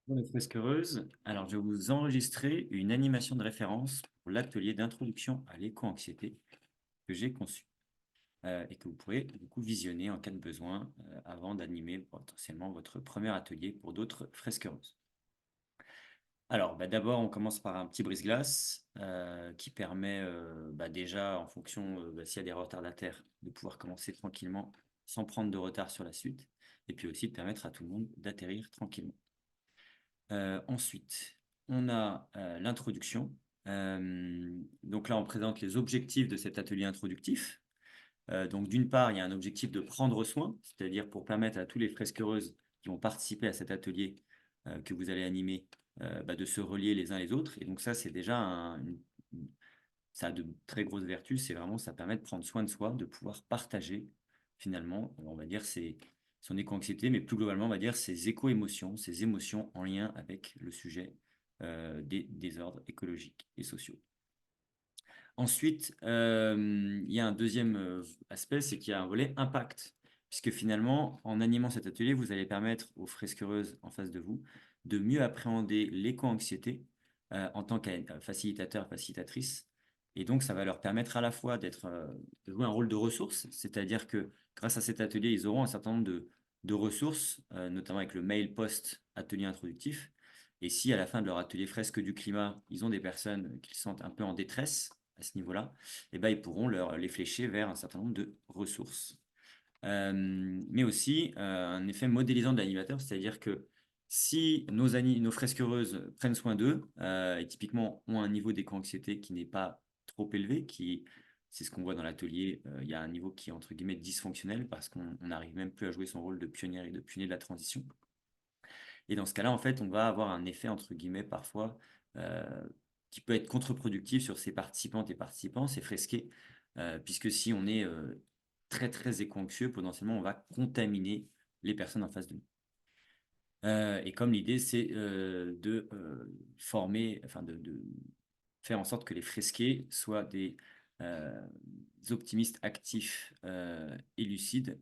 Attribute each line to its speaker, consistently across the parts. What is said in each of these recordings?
Speaker 1: Pour les fresques heureuses, alors je vais vous enregistrer une animation de référence pour l'atelier d'introduction à l'éco-anxiété que j'ai conçu et que vous pourrez du coup visionner en cas de besoin avant d'animer potentiellement votre premier atelier pour d'autres fresques heureuses. Alors d'abord, on commence par un petit brise-glace qui permet déjà en fonction s'il y a des retardataires de pouvoir commencer tranquillement sans prendre de retard sur la suite et puis aussi de permettre à tout le monde d'atterrir tranquillement. Ensuite, on a l'introduction. Donc là, on présente les objectifs de cet atelier introductif. Donc d'une part, il y a un objectif de prendre soin, c'est-à-dire pour permettre à tous les fresquereuses qui vont participer à cet atelier que vous allez animer, de se relier les uns les autres. Et donc ça, c'est déjà ça a de très grosses vertus. C'est vraiment, ça permet de prendre soin de soi, de pouvoir partager finalement, on va dire, son éco-anxiété, mais plus globalement, on va dire ses éco-émotions, ses émotions en lien avec le sujet des désordres écologiques et sociaux. Ensuite, il y a un deuxième aspect, c'est qu'il y a un volet impact, puisque finalement, en animant cet atelier, vous allez permettre aux fresquereuses en face de vous de mieux appréhender l'éco-anxiété en tant que facilitateur, facilitatrice. Et donc, ça va leur permettre à la fois de jouer un rôle de ressource, c'est-à-dire que grâce à cet atelier, ils auront un certain nombre de ressources, notamment avec le mail post atelier introductif. Et si à la fin de leur atelier fresque du climat, ils ont des personnes qui se sentent un peu en détresse, à ce niveau-là, eh ben, ils pourront les flécher vers un certain nombre de ressources. Mais aussi un effet modélisant de l'animateur, c'est-à-dire que si nos fresquereuses prennent soin d'eux et typiquement ont un niveau d'éco-anxiété qui n'est pas trop élevé, c'est ce qu'on voit dans l'atelier, il y a un niveau qui est entre guillemets dysfonctionnel parce qu'on n'arrive même plus à jouer son rôle de pionnière et de pionnier de la transition. Et dans ce cas-là, en fait, on va avoir un effet, entre guillemets, parfois, euh, qui peut être contre-productif sur ces participantes et participants, ces fresqués, puisque si on est très, très éco-anxieux, potentiellement, on va contaminer les personnes en face de nous. Et comme l'idée, c'est de former, enfin de faire en sorte que les fresqués soient des optimistes actifs et lucides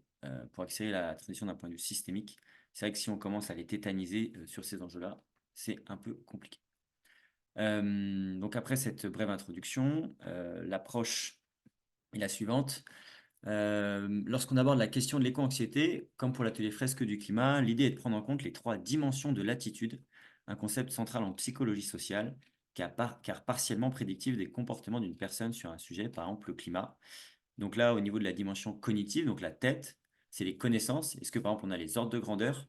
Speaker 1: pour accélérer la transition d'un point de vue systémique. C'est vrai que si on commence à les tétaniser sur ces enjeux-là, c'est un peu compliqué. Donc après cette brève introduction, l'approche est la suivante. Lorsqu'on aborde la question de l'éco-anxiété, comme pour l'atelier fresque du climat, l'idée est de prendre en compte les trois dimensions de l'attitude, un concept central en psychologie sociale, car partiellement prédictif des comportements d'une personne sur un sujet, par exemple le climat. Donc là, au niveau de la dimension cognitive, donc la tête, c'est les connaissances. Est-ce que par exemple on a les ordres de grandeur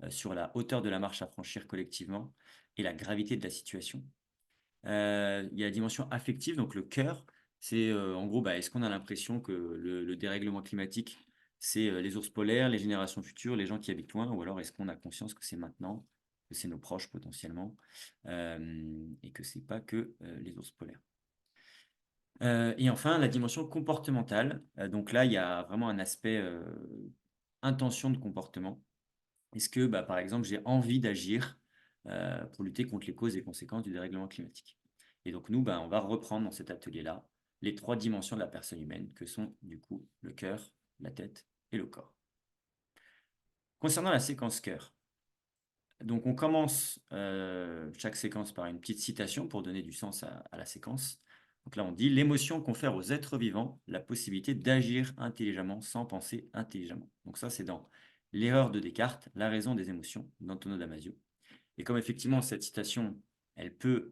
Speaker 1: sur la hauteur de la marche à franchir collectivement et la gravité de la situation? Il y a la dimension affective, donc le cœur. C'est en gros, est-ce qu'on a l'impression que le dérèglement climatique, c'est les ours polaires, les générations futures, les gens qui habitent loin, ou alors est-ce qu'on a conscience que c'est maintenant, que c'est nos proches potentiellement, et que c'est pas que les ours polaires. Et enfin, la dimension comportementale. Donc là, il y a vraiment un aspect intention de comportement. Est-ce que, par exemple, j'ai envie d'agir pour lutter contre les causes et conséquences du dérèglement climatique? Et donc, nous, on va reprendre dans cet atelier-là les trois dimensions de la personne humaine, que sont du coup le cœur, la tête et le corps. Concernant la séquence cœur, donc on commence chaque séquence par une petite citation pour donner du sens à la séquence. Donc là, on dit l'émotion confère aux êtres vivants la possibilité d'agir intelligemment sans penser intelligemment. Donc ça, c'est dans L'erreur de Descartes, la raison des émotions d'Antonio Damasio. Et comme effectivement cette citation, elle peut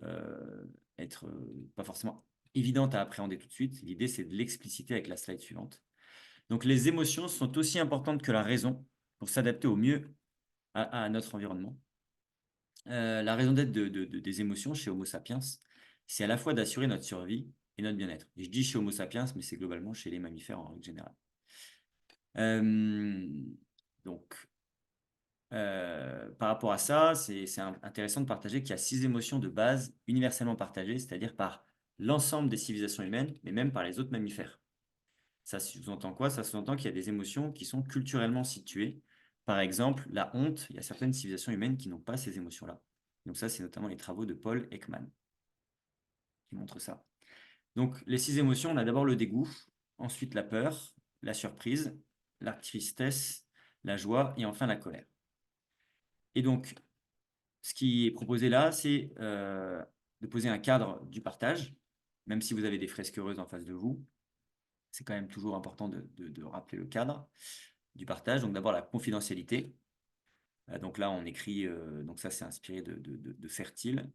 Speaker 1: être pas forcément évidente à appréhender tout de suite, l'idée c'est de l'expliciter avec la slide suivante. Donc les émotions sont aussi importantes que la raison pour s'adapter au mieux à notre environnement. La raison d'être des émotions chez Homo sapiens, c'est à la fois d'assurer notre survie et notre bien-être. Et je dis chez Homo sapiens, mais c'est globalement chez les mammifères en règle générale. Euh, donc, par rapport à ça, c'est intéressant de partager qu'il y a 6 émotions de base universellement partagées, c'est-à-dire par l'ensemble des civilisations humaines, mais même par les autres mammifères. Ça sous-entend quoi? Ça sous-entend qu'il y a des émotions qui sont culturellement situées. Par exemple, la honte, il y a certaines civilisations humaines qui n'ont pas ces émotions-là. Donc ça, c'est notamment les travaux de Paul Ekman qui montrent ça. Donc les 6 émotions, on a d'abord le dégoût, ensuite la peur, la surprise, la tristesse, la joie et enfin la colère. Et donc, ce qui est proposé là, c'est de poser un cadre du partage, même si vous avez des fresques heureuses en face de vous. C'est quand même toujours important de rappeler le cadre du partage. Donc d'abord la confidentialité. Donc là, on écrit, donc ça c'est inspiré de Fertile.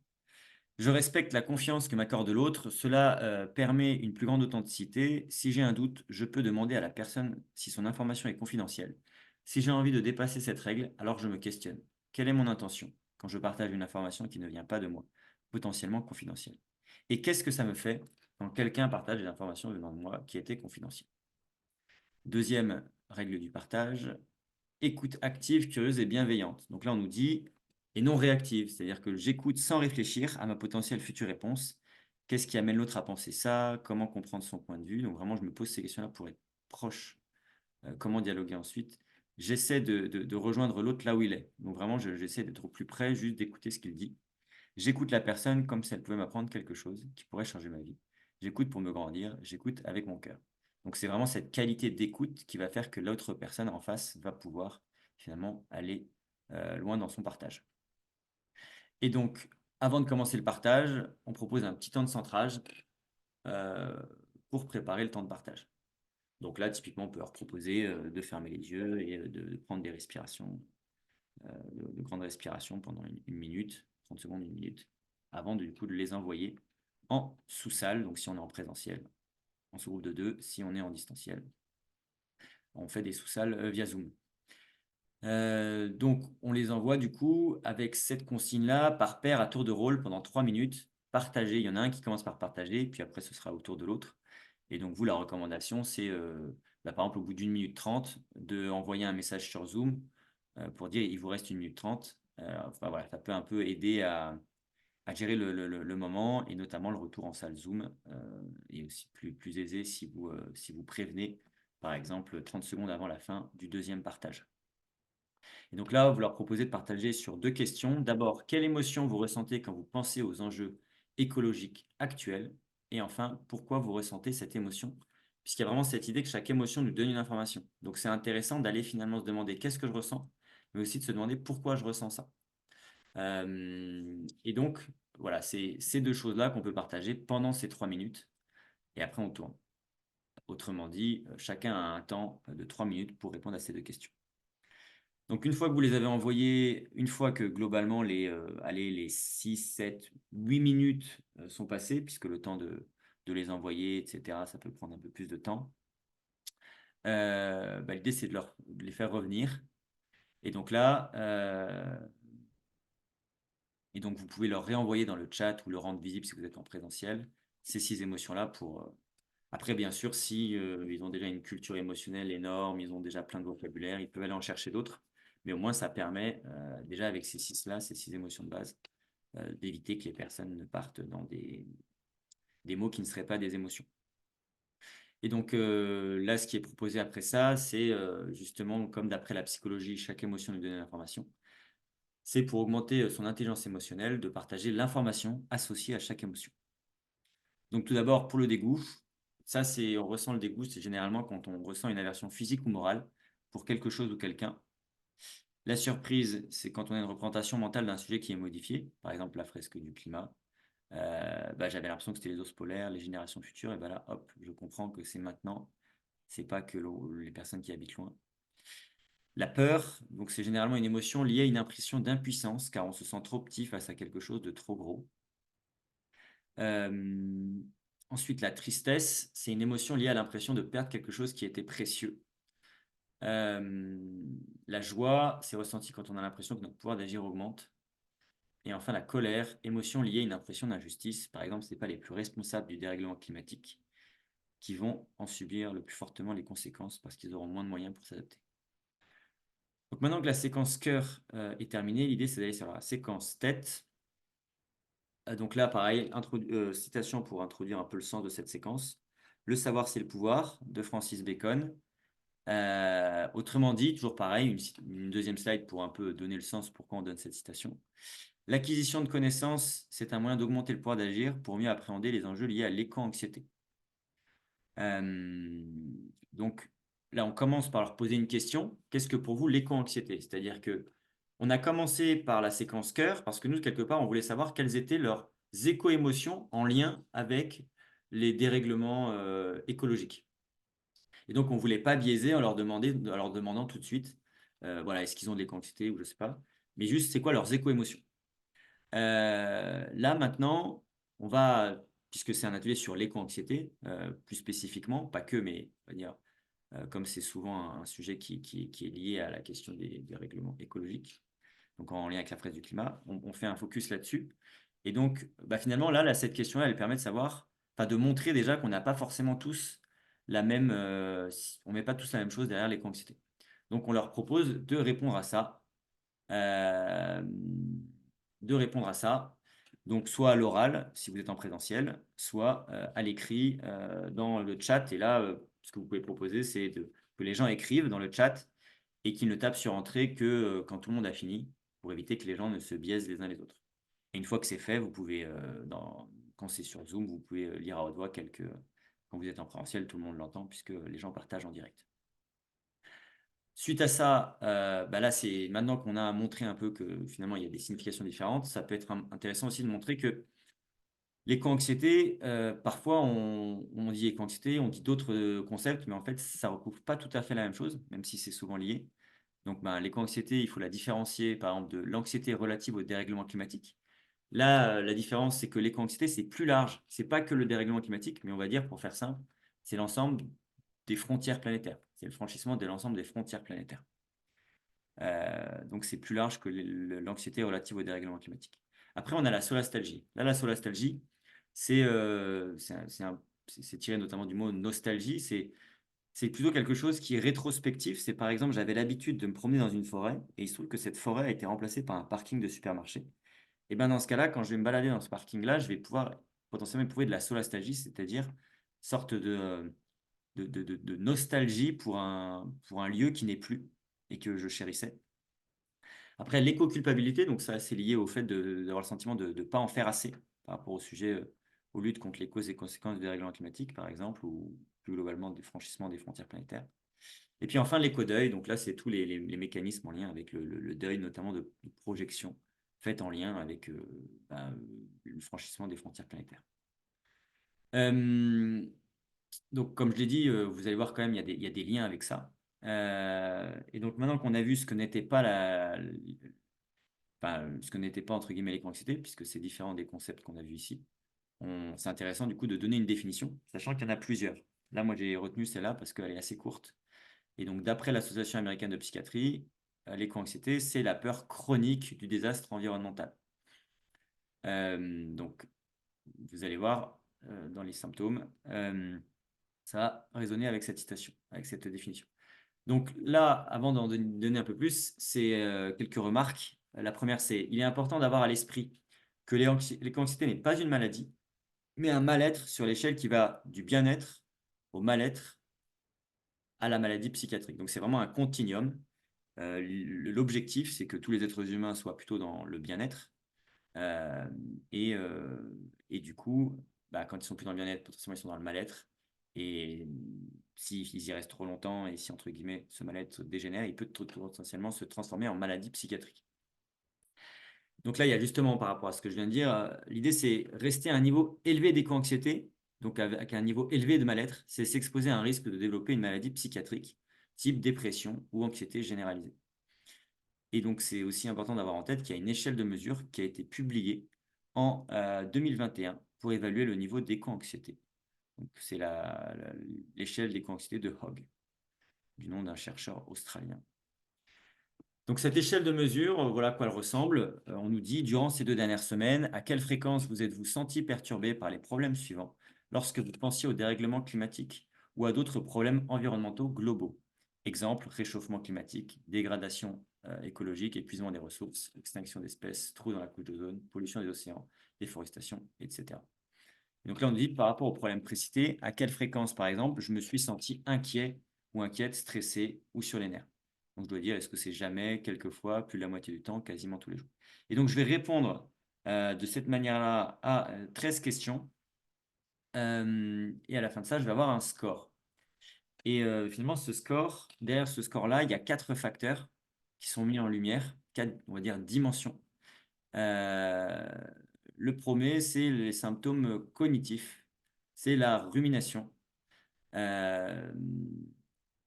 Speaker 1: Je respecte la confiance que m'accorde l'autre. Cela permet une plus grande authenticité. Si j'ai un doute, je peux demander à la personne si son information est confidentielle. Si j'ai envie de dépasser cette règle, alors je me questionne. Quelle est mon intention quand je partage une information qui ne vient pas de moi, potentiellement confidentielle? Et qu'est-ce que ça me fait quand quelqu'un partage des informations venant de moi qui étaient confidentielles? Deuxième règle du partage, écoute active, curieuse et bienveillante. Donc là, on nous dit, et non réactive, c'est-à-dire que j'écoute sans réfléchir à ma potentielle future réponse. Qu'est-ce qui amène l'autre à penser ça? Comment comprendre son point de vue? Donc vraiment, je me pose ces questions-là pour être proche. Comment dialoguer ensuite? J'essaie de rejoindre l'autre là où il est. Donc vraiment, j'essaie d'être au plus près, juste d'écouter ce qu'il dit. J'écoute la personne comme si elle pouvait m'apprendre quelque chose qui pourrait changer ma vie. J'écoute pour me grandir, j'écoute avec mon cœur. Donc c'est vraiment cette qualité d'écoute qui va faire que l'autre personne en face va pouvoir finalement aller loin dans son partage. Et donc, avant de commencer le partage, on propose un petit temps de centrage euh, pour préparer le temps de partage. Donc là, typiquement, on peut leur proposer de fermer les yeux et de prendre des respirations, de grandes respirations pendant une minute, 30 secondes, une minute, avant du coup de les envoyer en sous-salle, donc si on est en présentiel, en sous-groupe de deux, si on est en distanciel. On fait des sous-salles via Zoom. Donc, on les envoie du coup avec cette consigne-là par paire à tour de rôle pendant 3 minutes. Partager, il y en a un qui commence par partager, puis après ce sera au tour de l'autre. Et donc, vous, la recommandation, c'est par exemple au bout d'une minute 30, d'envoyer un message sur Zoom pour dire il vous reste une minute 30. Enfin, voilà, ça peut un peu aider à gérer le moment et notamment le retour en salle Zoom est aussi plus aisé si vous prévenez, par exemple, 30 secondes avant la fin du deuxième partage. Et donc là, vous leur proposez de partager sur deux questions. D'abord, quelle émotion vous ressentez quand vous pensez aux enjeux écologiques actuels? Et enfin, pourquoi vous ressentez cette émotion? Puisqu'il y a vraiment cette idée que chaque émotion nous donne une information. Donc c'est intéressant d'aller finalement se demander qu'est-ce que je ressens, mais aussi de se demander pourquoi je ressens ça. Et donc, voilà, c'est ces deux choses-là qu'on peut partager pendant ces 3 minutes. Et après, on tourne. Autrement dit, chacun a un temps de 3 minutes pour répondre à ces deux questions. Donc, une fois que vous les avez envoyés, une fois que globalement les 6, 7, 8 minutes sont passées, puisque le temps de les envoyer, etc., ça peut prendre un peu plus de temps, l'idée, c'est de les faire revenir. Et donc là, et donc vous pouvez leur réenvoyer dans le chat ou le rendre visible si vous êtes en présentiel, ces 6 émotions-là pour. Après, bien sûr, si ils ont déjà une culture émotionnelle énorme, ils ont déjà plein de vocabulaire, ils peuvent aller en chercher d'autres. Mais au moins, ça permet déjà avec ces 6-là, ces 6 émotions de base, d'éviter que les personnes ne partent dans des mots qui ne seraient pas des émotions. Et donc là, ce qui est proposé après ça, c'est justement, comme d'après la psychologie, chaque émotion nous donne une information. C'est pour augmenter son intelligence émotionnelle de partager l'information associée à chaque émotion. Donc tout d'abord, pour le dégoût, ça c'est, on ressent le dégoût, c'est généralement quand on ressent une aversion physique ou morale pour quelque chose ou quelqu'un. La surprise, c'est quand on a une représentation mentale d'un sujet qui est modifié, par exemple la fresque du climat. J'avais l'impression que c'était les ours polaires, les générations futures, et ben là, hop, je comprends que c'est maintenant, c'est pas que les personnes qui habitent loin. La peur, donc c'est généralement une émotion liée à une impression d'impuissance, car on se sent trop petit face à quelque chose de trop gros. Euh, Ensuite, la tristesse, c'est une émotion liée à l'impression de perdre quelque chose qui était précieux. Euh, la joie, c'est ressenti quand on a l'impression que notre pouvoir d'agir augmente. Et enfin, la colère, émotion liée à une impression d'injustice. Par exemple, ce n'est pas les plus responsables du dérèglement climatique qui vont en subir le plus fortement les conséquences parce qu'ils auront moins de moyens pour s'adapter. Donc maintenant que la séquence cœur est terminée, l'idée c'est d'aller sur la séquence tête. Donc là, pareil, citation pour introduire un peu le sens de cette séquence. Le savoir, c'est le pouvoir, de Francis Bacon. Autrement dit, toujours pareil, une deuxième slide pour un peu donner le sens pourquoi on donne cette citation. L'acquisition de connaissances, c'est un moyen d'augmenter le pouvoir d'agir pour mieux appréhender les enjeux liés à l'éco-anxiété. Donc là, on commence par leur poser une question. Qu'est-ce que pour vous l'éco-anxiété? C'est-à-dire que On a commencé par la séquence cœur parce que nous, quelque part, on voulait savoir quelles étaient leurs éco-émotions en lien avec les dérèglements écologiques. Et donc, on ne voulait pas biaiser en leur demandant tout de suite, voilà, est-ce qu'ils ont de l'éco-anxiété ou je ne sais pas, mais juste, c'est quoi leurs éco-émotions. Là, maintenant, on va, puisque c'est un atelier sur l'éco-anxiété, plus spécifiquement, pas que, mais on va dire, comme c'est souvent un sujet qui est lié à la question des règlements écologiques, donc en lien avec la frise du climat, on fait un focus là-dessus. Et donc, bah, finalement, là, cette question-là, elle permet de savoir, enfin, de montrer déjà qu'on n'a pas forcément tous la même, on met pas tous la même chose derrière l'éco-anxiété. Donc, on leur propose de répondre à ça euh, de répondre à ça. Donc, soit à l'oral, si vous êtes en présentiel, soit à l'écrit dans le chat. Et là, ce que vous pouvez proposer, c'est que les gens écrivent dans le chat et qu'ils ne tapent sur entrée que quand tout le monde a fini, pour éviter que les gens ne se biaisent les uns les autres. Et une fois que c'est fait, vous pouvez, quand c'est sur Zoom, vous pouvez lire à haute voix quand vous êtes en présentiel, tout le monde l'entend puisque les gens partagent en direct. Suite à ça, bah là, c'est maintenant qu'on a montré un peu que finalement, il y a des significations différentes, ça peut être intéressant aussi de montrer que l'éco-anxiété, parfois, on dit éco-anxiété, on dit d'autres concepts, mais en fait, ça ne recouvre pas tout à fait la même chose, même si c'est souvent lié. Donc, bah, l'éco-anxiété, il faut la différencier, par exemple, de l'anxiété relative au dérèglement climatique. Là, la différence, c'est que l'éco-anxiété, c'est plus large. C'est pas que le dérèglement climatique, mais on va dire, pour faire simple, c'est l'ensemble des frontières planétaires. C'est le franchissement de l'ensemble des frontières planétaires. Donc, c'est plus large que l'anxiété relative au dérèglement climatique. Après, on a la solastalgie. Là, la solastalgie, c'est tiré notamment du mot nostalgie. C'est plutôt quelque chose qui est rétrospectif. C'est par exemple, j'avais l'habitude de me promener dans une forêt et il se trouve que cette forêt a été remplacée par un parking de supermarché. Et ben dans ce cas-là, quand je vais me balader dans ce parking-là, je vais pouvoir potentiellement éprouver de la solastalgie, c'est-à-dire sorte de nostalgie pour un lieu qui n'est plus et que je chérissais. Après, l'éco-culpabilité, donc ça, c'est lié au fait d'avoir le sentiment de ne pas en faire assez par rapport au sujet, aux luttes contre les causes et conséquences du dérèglement climatique, par exemple, ou plus globalement du franchissement des frontières planétaires. Et puis enfin, l'éco-deuil, donc là, c'est tous les mécanismes en lien avec le deuil, notamment de projection, faite en lien avec le franchissement des frontières planétaires. Euh, donc, comme je l'ai dit, vous allez voir quand même, il y a des liens avec ça. Et donc, maintenant qu'on a vu ce que n'était pas ce que n'était pas entre guillemets l'éco-anxiété, puisque c'est différent des concepts qu'on a vus ici, c'est intéressant du coup de donner une définition, sachant qu'il y en a plusieurs. Là, moi, j'ai retenu celle-là parce qu'elle est assez courte. Et donc, d'après l'Association américaine de psychiatrie, l'éco-anxiété, c'est la peur chronique du désastre environnemental. Donc, vous allez voir dans les symptômes, ça va résonner avec cette citation, avec cette définition. Donc là, avant d'en donner un peu plus, c'est quelques remarques. La première, c'est il est important d'avoir à l'esprit que l'éco-anxiété n'est pas une maladie, mais un mal-être sur l'échelle qui va du bien-être au mal-être à la maladie psychiatrique. Donc c'est vraiment un continuum. L'objectif, c'est que tous les êtres humains soient plutôt dans le bien-être. Euh, et, euh, et du coup, bah, quand ils sont plus dans le bien-être, potentiellement ils sont dans le mal-être. Et s'ils y restent trop longtemps et si, entre guillemets, ce mal-être dégénère, il peut potentiellement se transformer en maladie psychiatrique. Donc là, il y a justement, par rapport à ce que je viens de dire, l'idée, c'est rester à un niveau élevé d'éco-anxiété, donc avec un niveau élevé de mal-être, c'est s'exposer à un risque de développer une maladie psychiatrique, type dépression ou anxiété généralisée. Et donc, c'est aussi important d'avoir en tête qu'il y a une échelle de mesure qui a été publiée en 2021 pour évaluer le niveau d'éco-anxiété. Donc, c'est l'échelle d'éco-anxiété de Hogg, du nom d'un chercheur australien. Donc, cette échelle de mesure, voilà à quoi elle ressemble. On nous dit, durant ces 2 dernières semaines, à quelle fréquence vous êtes-vous senti perturbé par les problèmes suivants lorsque vous pensiez au dérèglement climatique ou à d'autres problèmes environnementaux globaux? Exemple, réchauffement climatique, dégradation écologique, épuisement des ressources, extinction d'espèces, trous dans la couche d'ozone, pollution des océans, déforestation, etc. Et donc là, on nous dit, par rapport aux problèmes précités, à quelle fréquence, par exemple, je me suis senti inquiet ou inquiète, stressé ou sur les nerfs. Donc, je dois dire, est-ce que c'est jamais, quelquefois, plus de la moitié du temps, quasiment tous les jours. Et donc, je vais répondre de cette manière-là à 13 questions. Et à la fin de ça, je vais avoir un score. Et finalement, derrière ce score-là, il y a 4 facteurs qui sont mis en lumière. quatre, on va dire, dimensions. Euh, le premier, c'est les symptômes cognitifs, c'est la rumination. Euh,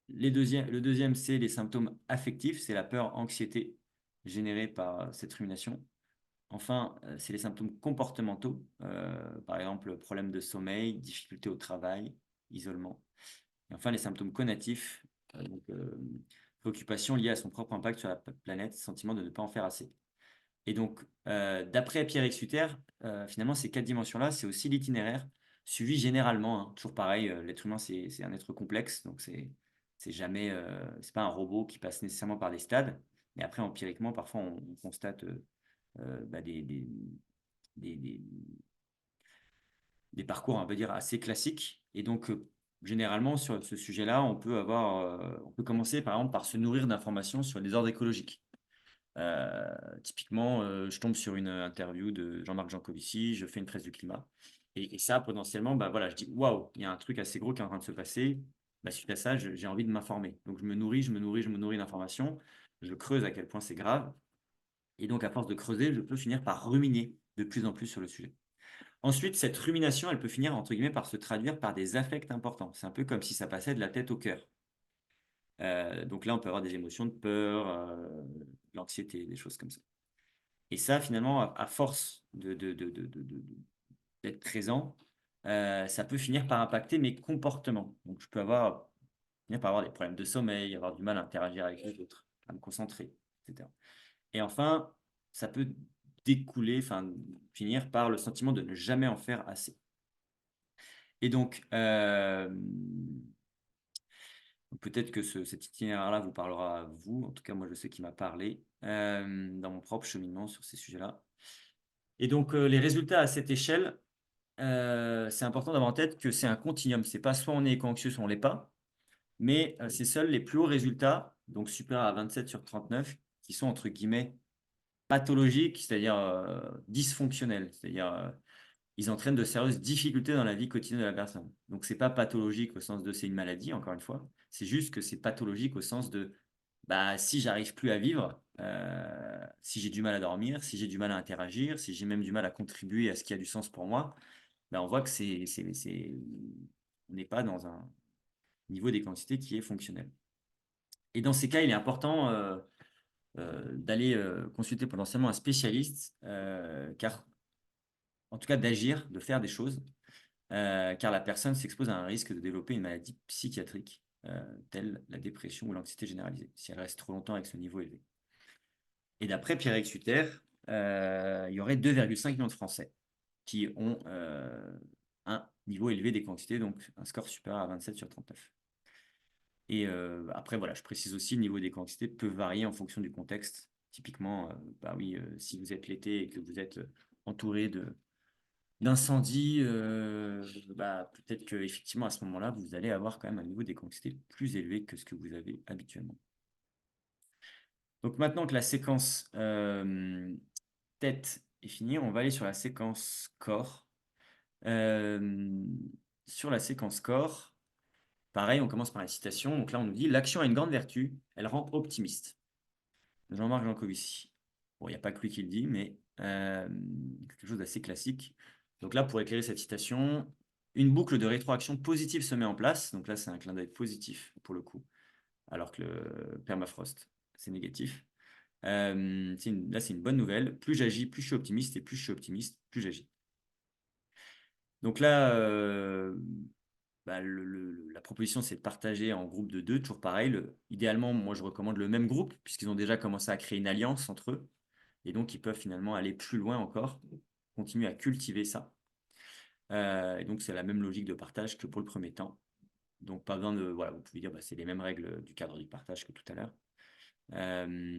Speaker 1: le deuxième, c'est les symptômes affectifs, c'est la peur, anxiété générée par cette rumination. Enfin, c'est les symptômes comportementaux, par exemple, problème de sommeil, difficulté au travail, isolement. Et enfin, les symptômes cognitifs, préoccupation liée à son propre impact sur la planète, sentiment de ne pas en faire assez. Et donc, d'après Pierre Exuter, finalement, ces quatre dimensions-là, c'est aussi l'itinéraire suivi généralement, hein. Toujours pareil, l'être humain, c'est un être complexe, donc c'est jamais, c'est pas un robot qui passe nécessairement par des stades. Mais après, empiriquement, parfois, on constate bah, des, des- des parcours, on va dire, assez classiques. Et donc, généralement, sur ce sujet-là, on peut commencer, par exemple, par se nourrir d'informations sur les ordres écologiques. Typiquement, je tombe sur une interview de Jean-Marc Jancovici, je fais une presse du climat. Et ça, potentiellement, bah voilà, je dis, waouh, il y a un truc assez gros qui est en train de se passer. Bah, suite à ça, j'ai envie de m'informer. Donc, je me nourris d'informations. Je creuse à quel point c'est grave. Et donc, à force de creuser, je peux finir par ruminer de plus en plus sur le sujet. Ensuite, cette rumination, elle peut finir, entre guillemets, par se traduire par des affects importants. C'est un peu comme si ça passait de la tête au cœur. Donc là, on peut avoir des émotions de peur, de l'anxiété, des choses comme ça. Et ça, finalement, à force d'être présent, ça peut finir par impacter mes comportements. Donc, finir par avoir des problèmes de sommeil, avoir du mal à interagir avec les autres, à me concentrer, etc. Et enfin, ça peut découler, enfin, finir par le sentiment de ne jamais en faire assez. Et donc, peut-être que cet itinéraire-là vous parlera à vous. En tout cas, moi, je sais qu'il m'a parlé dans mon propre cheminement sur ces sujets-là. Et donc, les résultats à cette échelle, c'est important d'avoir en tête que c'est un continuum. C'est pas soit on est éco-anxieux, soit on l'est pas. Mais c'est seuls les plus hauts résultats, donc supérieurs à 27 sur 39, qui sont entre guillemets pathologiques, c'est-à-dire dysfonctionnels. C'est-à-dire ils entraînent de sérieuses difficultés dans la vie quotidienne de la personne. Donc, c'est pas pathologique au sens de c'est une maladie, encore une fois. C'est juste que c'est pathologique au sens de bah, si j'arrive plus à vivre, si j'ai du mal à dormir, si j'ai du mal à interagir, si j'ai même du mal à contribuer à ce qui a du sens pour moi, bah, on voit que on n'est pas dans un niveau des quantités qui est fonctionnel. Et dans ces cas, il est important d'aller consulter potentiellement un spécialiste, car en tout cas d'agir, de faire des choses, car la personne s'expose à un risque de développer une maladie psychiatrique, telle la dépression ou l'anxiété généralisée, si elle reste trop longtemps avec ce niveau élevé. Et d'après Pierre Exuter, il y aurait 2,5 millions de Français qui ont un niveau élevé des quantités, donc un score supérieur à 27 sur 39. Et après, voilà, je précise aussi, le niveau des quantités peut varier en fonction du contexte. Typiquement, bah oui, si vous êtes l'été et que vous êtes entouré d'incendie, bah, peut-être qu'effectivement, à ce moment-là, vous allez avoir quand même un niveau des quantités plus élevé que ce que vous avez habituellement. Donc maintenant que la séquence tête est finie, on va aller sur la séquence corps. Euh, sur la séquence corps, pareil, on commence par la citation. Donc là, on nous dit: l'action a une grande vertu, elle rend optimiste. Jean-Marc Jancovici. Bon, il n'y a pas que lui qui le dit, mais quelque chose d'assez classique. Donc là, pour éclairer cette citation, une boucle de rétroaction positive se met en place. Donc là, c'est un clin d'œil positif pour le coup, alors que le permafrost, c'est négatif. Là, c'est une bonne nouvelle. Plus j'agis, plus je suis optimiste, et plus je suis optimiste, plus j'agis. Donc là, bah, la proposition, c'est de partager en groupe de deux, toujours pareil. Idéalement, moi, je recommande le même groupe, puisqu'ils ont déjà commencé à créer une alliance entre eux. Et donc, ils peuvent finalement aller plus loin encore, continuer à cultiver ça. Et donc, c'est la même logique de partage que pour le premier temps. Donc, pas besoin de. Voilà, vous pouvez dire, bah, c'est les mêmes règles du cadre du partage que tout à l'heure.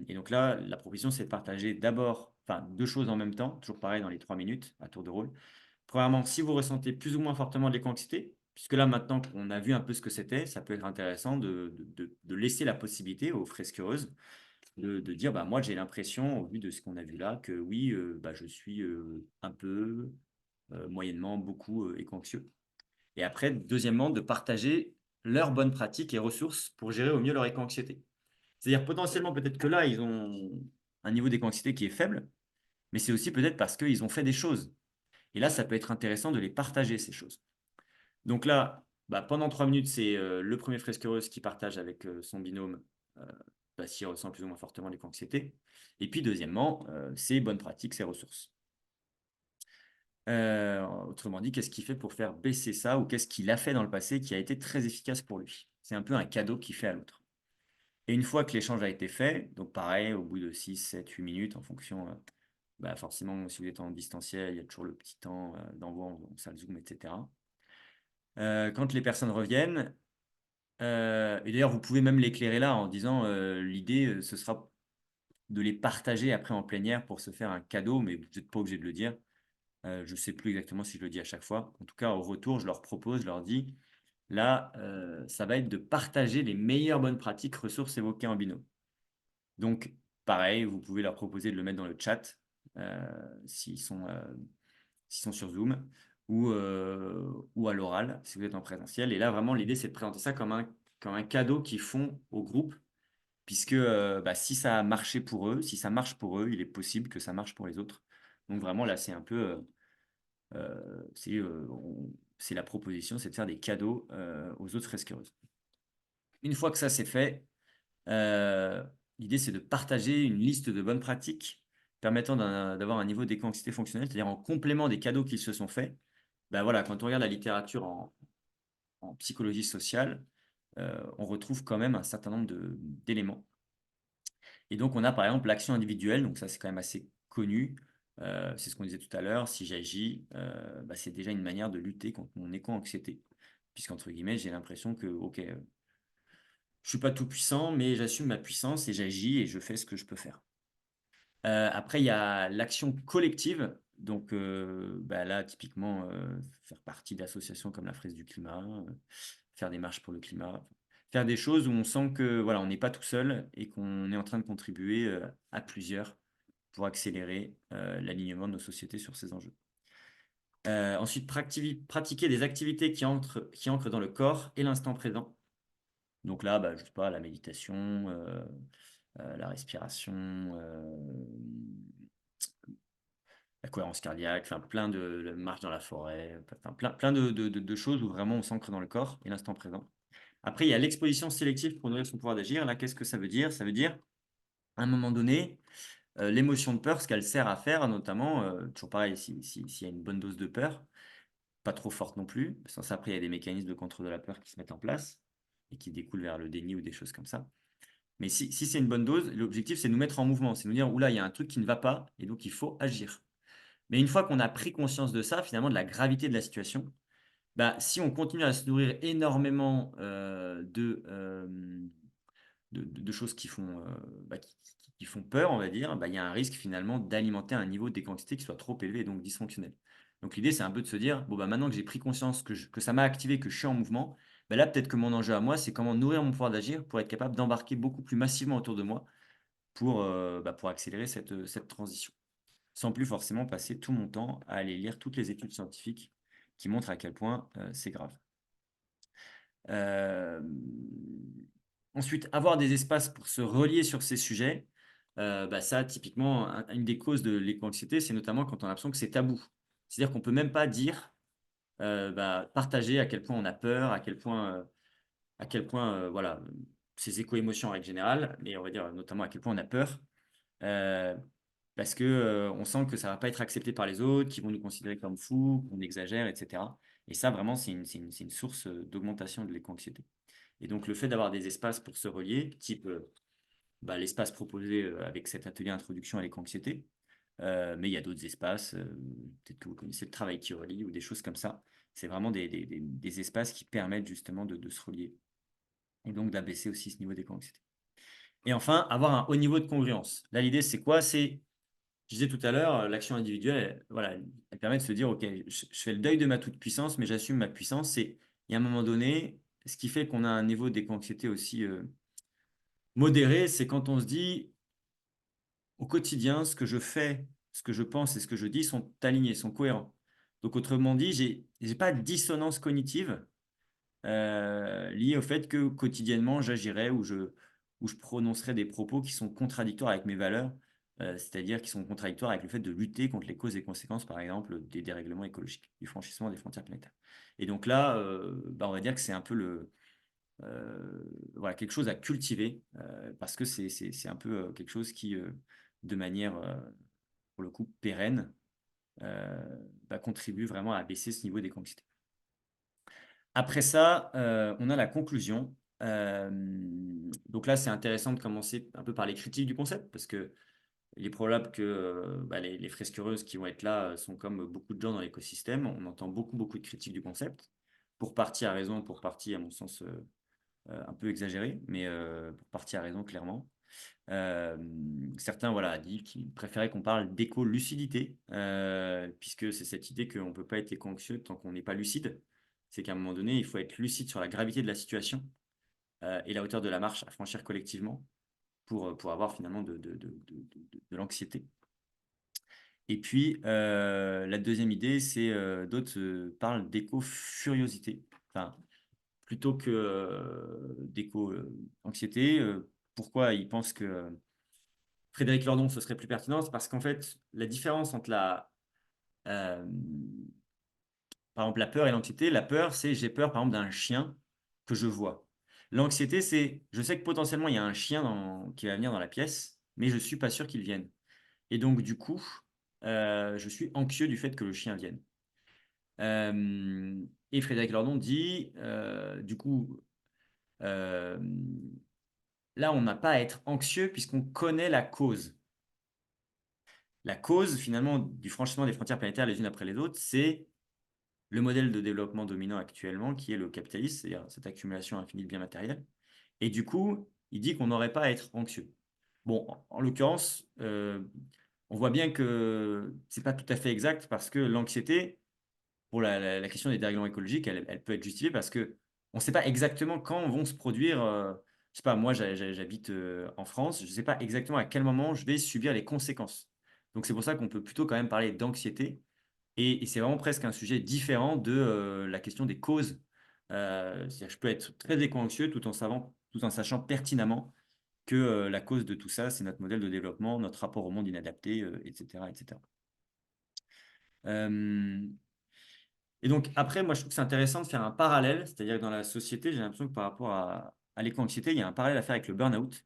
Speaker 1: Et donc là, la proposition, c'est de partager d'abord, enfin, deux choses en même temps, toujours pareil dans les 3 minutes, à tour de rôle. Premièrement, si vous ressentez plus ou moins fortement de l'éco-anxiété, puisque là, maintenant qu'on a vu un peu ce que c'était, ça peut être intéressant de laisser la possibilité aux fresqueuses de dire, bah, moi, j'ai l'impression, au vu de ce qu'on a vu là, que oui, bah, je suis un peu, moyennement, beaucoup éco-anxieux. Et après, deuxièmement, de partager leurs bonnes pratiques et ressources pour gérer au mieux leur éco-anxiété. C'est-à-dire potentiellement, peut-être que là, ils ont un niveau d'éco-anxiété qui est faible, mais c'est aussi peut-être parce qu'ils ont fait des choses. Et là, ça peut être intéressant de les partager, ces choses. Donc là, bah, pendant 3 minutes, c'est le premier fresquereuse qui partage avec son binôme euh, s'il ressent plus ou moins fortement l'éco-anxiété. Et puis deuxièmement, ses bonnes pratiques, ses ressources. Autrement dit, qu'est-ce qu'il fait pour faire baisser ça ou qu'est-ce qu'il a fait dans le passé qui a été très efficace pour lui? C'est un peu un cadeau qu'il fait à l'autre. Et une fois que l'échange a été fait, donc pareil, au bout de 6, 7, 8 minutes, en fonction, bah forcément, si vous êtes en distanciel, il y a toujours le petit temps d'envoi en salle Zoom, etc. Quand les personnes reviennent, et d'ailleurs, vous pouvez même l'éclairer là en disant l'idée, ce sera de les partager après en plénière pour se faire un cadeau, mais vous n'êtes pas obligé de le dire. Je ne sais plus exactement si je le dis à chaque fois. En tout cas, au retour, je leur propose, je leur dis, là, ça va être de partager les meilleures bonnes pratiques ressources évoquées en binôme. Donc, pareil, vous pouvez leur proposer de le mettre dans le chat euh, s'ils sont, euh, s'ils sont sur Zoom ou à l'oral si vous êtes en présentiel. Et là, vraiment, l'idée, c'est de présenter ça comme un cadeau qu'ils font au groupe, puisque bah, si ça a marché pour eux, si ça marche pour eux, il est possible que ça marche pour les autres. Donc, vraiment, là, c'est un peu. C'est la proposition, c'est de faire des cadeaux aux autres fresqueuses. Une fois que ça c'est fait, euh, l'idée c'est de partager une liste de bonnes pratiques permettant d'avoir un niveau d'éco-anxiété fonctionnelle, c'est-à-dire en complément des cadeaux qui se sont faits. Ben voilà, quand on regarde la littérature en psychologie sociale, on retrouve quand même un certain nombre d'éléments. Et donc, on a par exemple l'action individuelle, donc ça c'est quand même assez connu. C'est ce qu'on disait tout à l'heure, si j'agis, bah, c'est déjà une manière de lutter contre mon éco-anxiété. Puisqu'entre guillemets, j'ai l'impression que, ok, je suis pas tout puissant, mais j'assume ma puissance et j'agis et je fais ce que je peux faire. Après, il y a l'action collective. Donc bah, là, typiquement, faire partie d'associations comme la Fraise du Climat, faire des marches pour le climat, faire des choses où on sent que voilà, on n'est pas tout seul et qu'on est en train de contribuer à plusieurs pour accélérer l'alignement de nos sociétés sur ces enjeux. Ensuite, pratiquer des activités qui ancrent dans le corps et l'instant présent. Donc là, bah, je sais pas, la méditation, la respiration, la cohérence cardiaque, enfin plein de marches dans la forêt, enfin, plein de choses où vraiment on s'ancre dans le corps et l'instant présent. Après, il y a l'exposition sélective pour nourrir son pouvoir d'agir. Là, qu'est-ce que ça veut dire? Ça veut dire, à un moment donné, l'émotion de peur, ce qu'elle sert à faire, notamment, toujours pareil, s'il y a une bonne dose de peur, pas trop forte non plus, sans ça, après, il y a des mécanismes de contrôle de la peur qui se mettent en place et qui découlent vers le déni ou des choses comme ça. Mais si c'est une bonne dose, l'objectif, c'est de nous mettre en mouvement, c'est de nous dire, oula, il y a un truc qui ne va pas, et donc il faut agir. Mais une fois qu'on a pris conscience de ça, finalement, de la gravité de la situation, bah, si on continue à se nourrir énormément de choses qui font peur, on va dire, bah, il y a un risque finalement d'alimenter un niveau d'éco-anxiété qui soit trop élevé et donc dysfonctionnel. Donc l'idée, c'est un peu de se dire, bon, bah, maintenant que j'ai pris conscience que ça m'a activé, que je suis en mouvement, bah, là, peut-être que mon enjeu à moi, c'est comment nourrir mon pouvoir d'agir pour être capable d'embarquer beaucoup plus massivement autour de moi pour accélérer cette transition, sans plus forcément passer tout mon temps à aller lire toutes les études scientifiques qui montrent à quel point c'est grave. Euh, Ensuite, avoir des espaces pour se relier sur ces sujets, bah ça, typiquement, une des causes de l'éco-anxiété, c'est notamment quand on a l'impression que c'est tabou. C'est-à-dire qu'on ne peut même pas dire, partager à quel point on a peur, voilà, ces éco-émotions en règle générale, mais on va dire notamment à quel point on a peur, euh, parce que on sent que ça ne va pas être accepté par les autres, qu'ils vont nous considérer comme fous, qu'on exagère, etc. Et ça, vraiment, c'est une source d'augmentation de l'éco-anxiété. Et donc, le fait d'avoir des espaces pour se relier, type l'espace proposé avec cet atelier introduction à l'éco-anxiété, mais il y a d'autres espaces, peut-être que vous connaissez le travail qui relie ou des choses comme ça. C'est vraiment des espaces qui permettent justement de se relier et donc d'abaisser aussi ce niveau d'éco-anxiété. Et enfin, avoir un haut niveau de congruence. Là, l'idée, c'est quoi? Je disais tout à l'heure, l'action individuelle, voilà, elle permet de se dire, OK, je fais le deuil de ma toute-puissance, mais j'assume ma puissance. Et il y a un moment donné, ce qui fait qu'on a un niveau d'éco-anxiété aussi modéré, c'est quand on se dit, au quotidien, ce que je fais, ce que je pense et ce que je dis sont alignés, sont cohérents. Donc, autrement dit, j'ai pas de dissonance cognitive liée au fait que quotidiennement, j'agirais ou je prononcerais des propos qui sont contradictoires avec mes valeurs c'est-à-dire qui sont contradictoires avec le fait de lutter contre les causes et conséquences, par exemple, des dérèglements écologiques, du franchissement des frontières planétaires. Et donc là, on va dire que c'est un peu voilà, quelque chose à cultiver, parce que c'est un peu quelque chose qui, de manière, pour le coup, pérenne, contribue vraiment à baisser ce niveau d'éco-anxiété. Après ça, on a la conclusion. Donc là, c'est intéressant de commencer un peu par les critiques du concept, parce que il est probable que les fresquereuses qui vont être là sont comme beaucoup de gens dans l'écosystème. On entend beaucoup de critiques du concept, pour partie à raison, pour partie, à mon sens, un peu exagéré, mais pour partie à raison, clairement. Certains voilà, dit qu'ils préféraient qu'on parle d'éco-lucidité, puisque c'est cette idée qu'on ne peut pas être éco-anxieux tant qu'on n'est pas lucide. C'est qu'à un moment donné, il faut être lucide sur la gravité de la situation et la hauteur de la marche à franchir collectivement pour avoir finalement de l'anxiété. Et puis, la deuxième idée, c'est d'autres parlent d'éco-furiosité. Enfin, plutôt que d'éco-anxiété. Pourquoi ils pensent que Frédéric Lordon, ce serait plus pertinent? C'est parce qu'en fait, la différence entre euh, par exemple, la peur et l'anxiété, la peur, c'est j'ai peur, par exemple, d'un chien que je vois. L'anxiété, c'est je sais que potentiellement, il y a un chien qui va venir dans la pièce, mais je ne suis pas sûr qu'il vienne. Et donc, du coup, je suis anxieux du fait que le chien vienne. Et Frédéric Lordon dit, du coup, euh, là, on n'a pas à être anxieux puisqu'on connaît la cause. La cause, finalement, du franchissement des frontières planétaires les unes après les autres, c'est le modèle de développement dominant actuellement, qui est le capitalisme, c'est-à-dire cette accumulation infinie de biens matériels. Et du coup, il dit qu'on n'aurait pas à être anxieux. Bon, en l'occurrence, on voit bien que c'est pas tout à fait exact parce que l'anxiété, pour la question des dérèglements écologiques, elle peut être justifiée parce que on ne sait pas exactement quand vont se produire. Je sais pas, moi j'habite en France, je ne sais pas exactement à quel moment je vais subir les conséquences. Donc c'est pour ça qu'on peut plutôt quand même parler d'anxiété et c'est vraiment presque un sujet différent de la question des causes. C'est-à-dire, je peux être très éco-anxieux tout en sachant pertinemment que la cause de tout ça, c'est notre modèle de développement, notre rapport au monde inadapté, etc., etc. Euh, et donc, après, moi, je trouve que c'est intéressant de faire un parallèle, c'est-à-dire que dans la société, j'ai l'impression que par rapport à l'éco-anxiété, il y a un parallèle à faire avec le burn-out,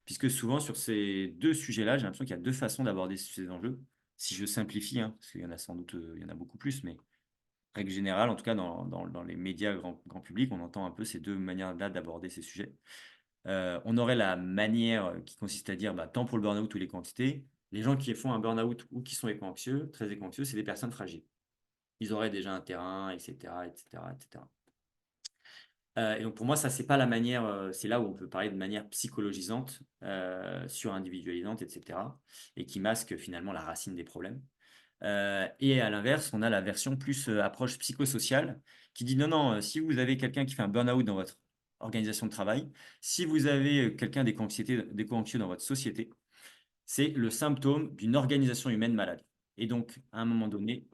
Speaker 1: puisque souvent, sur ces deux sujets-là, j'ai l'impression qu'il y a deux façons d'aborder ces enjeux, si je simplifie, hein, parce qu'il y en a sans doute, il y en a beaucoup plus, mais règle générale, en tout cas dans les médias grand public, on entend un peu ces deux manières-là d'aborder ces sujets. On aurait la manière qui consiste à dire, tant pour le burn-out ou l'éco-anxiété, les gens qui font un burn-out ou qui sont éco-anxieux, très éco-anxieux, c'est des personnes fragiles. Ils auraient déjà un terrain, etc., etc., etc. Et donc pour moi, ça, c'est pas la manière, c'est là où on peut parler de manière psychologisante, surindividualisante, etc., et qui masque finalement la racine des problèmes. Et à l'inverse, on a la version plus approche psychosociale qui dit non, non, si vous avez quelqu'un qui fait un burn-out dans votre organisation de travail, si vous avez quelqu'un d'éco-anxieux dans votre société, c'est le symptôme d'une organisation humaine malade. Et donc, à un moment donné,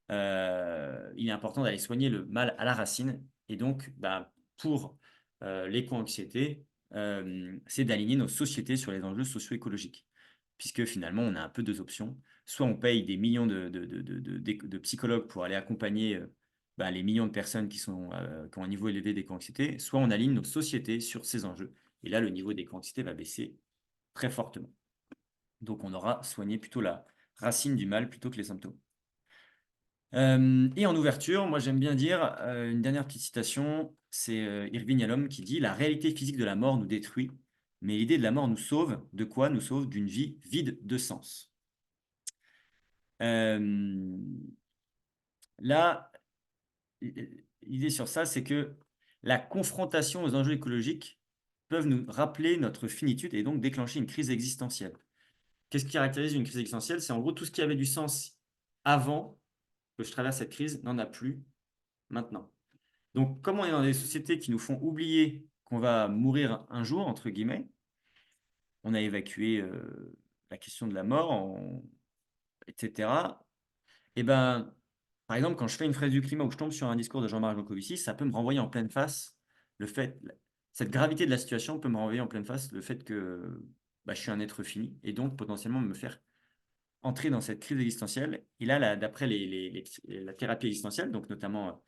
Speaker 1: il est important d'aller soigner le mal à la racine. Et donc, pour l'éco-anxiété, c'est d'aligner nos sociétés sur les enjeux socio-écologiques. Puisque finalement, on a un peu deux options. Soit on paye des millions de psychologues pour aller accompagner les millions de personnes qui ont un niveau élevé d'éco-anxiété, soit on aligne nos sociétés sur ces enjeux. Et là, le niveau d'éco-anxiété va baisser très fortement. Donc, on aura soigné plutôt la racine du mal plutôt que les symptômes. Et en ouverture, moi j'aime bien dire une dernière petite citation, c'est Irving Yalom qui dit: La réalité physique de la mort nous détruit, mais l'idée de la mort nous sauve. De quoi? Nous sauve d'une vie vide de sens. Euh, Là, l'idée sur ça, c'est que la confrontation aux enjeux écologiques peuvent nous rappeler notre finitude et donc déclencher une crise existentielle. Qu'est-ce qui caractérise une crise existentielle? C'est en gros tout ce qui avait du sens avant que je traverse cette crise n'en a plus maintenant. Donc, comme on est dans des sociétés qui nous font oublier qu'on va mourir un jour, entre guillemets, on a évacué la question de la mort, etc. Et ben, par exemple, quand je fais une fraise du climat ou je tombe sur un discours de Jean-Marc Jancovici, ça peut me renvoyer en pleine face le fait, cette gravité de la situation peut me renvoyer en pleine face le fait que bah, je suis un être fini, et donc potentiellement me faire entrer dans cette crise existentielle. Et là, d'après la thérapie existentielle, donc notamment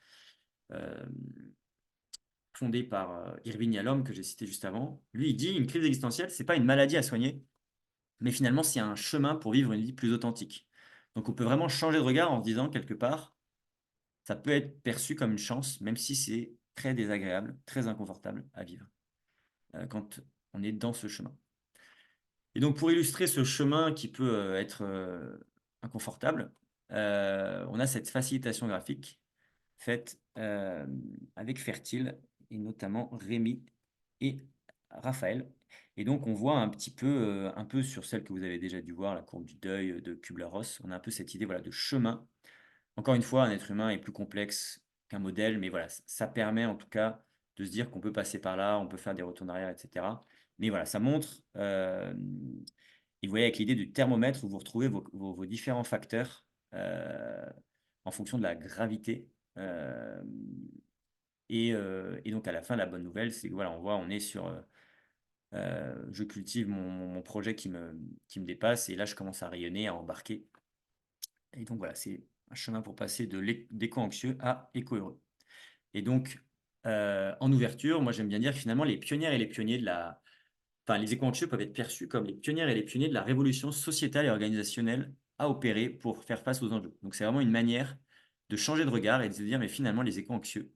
Speaker 1: euh, fondée par Irving Yalom, que j'ai cité juste avant, lui, il dit une crise existentielle, c'est pas une maladie à soigner, mais finalement, c'est un chemin pour vivre une vie plus authentique. Donc, on peut vraiment changer de regard en se disant, quelque part, ça peut être perçu comme une chance, même si c'est très désagréable, très inconfortable à vivre quand on est dans ce chemin. Et donc, pour illustrer ce chemin qui peut être inconfortable, on a cette facilitation graphique faite avec Fertile, et notamment Rémi et Raphaël. Et donc, on voit un peu sur celle que vous avez déjà dû voir, la courbe du deuil de Kubler-Ross, on a un peu cette idée voilà, de chemin. Encore une fois, un être humain est plus complexe qu'un modèle, mais voilà, ça permet en tout cas de se dire qu'on peut passer par là, on peut faire des retours en arrière, etc. Mais voilà, ça montre, et vous voyez avec l'idée du thermomètre où vous retrouvez vos différents facteurs en fonction de la gravité. Euh, et donc à la fin, la bonne nouvelle, c'est que voilà, on voit, on est sur, je cultive mon projet qui me dépasse, et là, je commence à rayonner, à embarquer. Et donc voilà, c'est un chemin pour passer d'éco-anxieux à éco-heureux. Et donc, en ouverture, moi j'aime bien dire que finalement, les pionnières et les pionniers de la... Enfin, les éco-anxieux peuvent être perçus comme les pionnières et les pionniers de la révolution sociétale et organisationnelle à opérer pour faire face aux enjeux. Donc c'est vraiment une manière de changer de regard et de se dire, mais finalement, les éco-anxieux,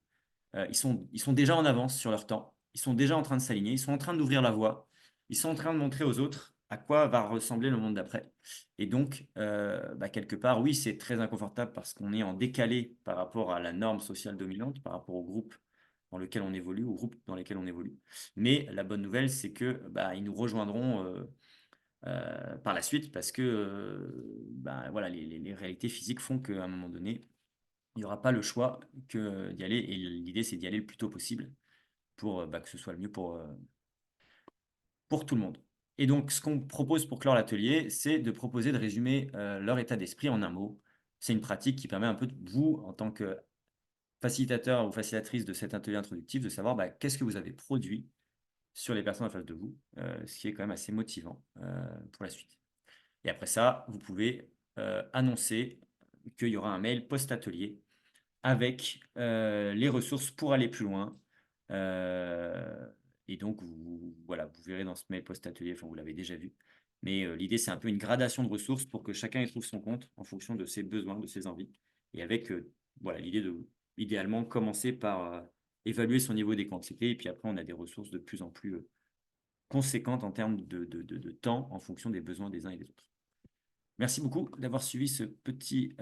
Speaker 1: ils sont déjà en avance sur leur temps, ils sont déjà en train de s'aligner, ils sont en train d'ouvrir la voie, ils sont en train de montrer aux autres à quoi va ressembler le monde d'après. Et donc, bah, quelque part, oui, c'est très inconfortable parce qu'on est en décalé par rapport à la norme sociale dominante, par rapport au groupe dans lequel on évolue, au groupe dans lesquels on évolue. Mais la bonne nouvelle, c'est que bah, ils nous rejoindront par la suite parce que bah, voilà, les réalités physiques font qu'à un moment donné, il n'y aura pas le choix que d'y aller. Et l'idée, c'est d'y aller le plus tôt possible pour bah, que ce soit le mieux pour tout le monde. Et donc, ce qu'on propose pour clore l'atelier, c'est de proposer de résumer leur état d'esprit en un mot. C'est une pratique qui permet un peu de vous, en tant que facilitateur ou facilitatrice de cet atelier introductif, de savoir bah, qu'est-ce que vous avez produit sur les personnes en face de vous, ce qui est quand même assez motivant pour la suite. Et après ça, vous pouvez annoncer qu'il y aura un mail post-atelier avec les ressources pour aller plus loin. Euh, et donc, voilà, vous verrez dans ce mail post-atelier, enfin, vous l'avez déjà vu. Mais l'idée, c'est un peu une gradation de ressources pour que chacun y trouve son compte en fonction de ses besoins, de ses envies. Et avec voilà, l'idée de, idéalement, commencer par évaluer son niveau d'éco-anxiété. Et puis après, on a des ressources de plus en plus conséquentes en termes de temps en fonction des besoins des uns et des autres. Merci beaucoup d'avoir suivi ce petit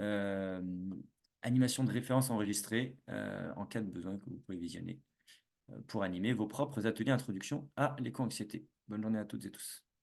Speaker 1: animation de référence enregistrée en cas de besoin que vous pouvez visionner pour animer vos propres ateliers introduction à l'éco-anxiété. Bonne journée à toutes et tous.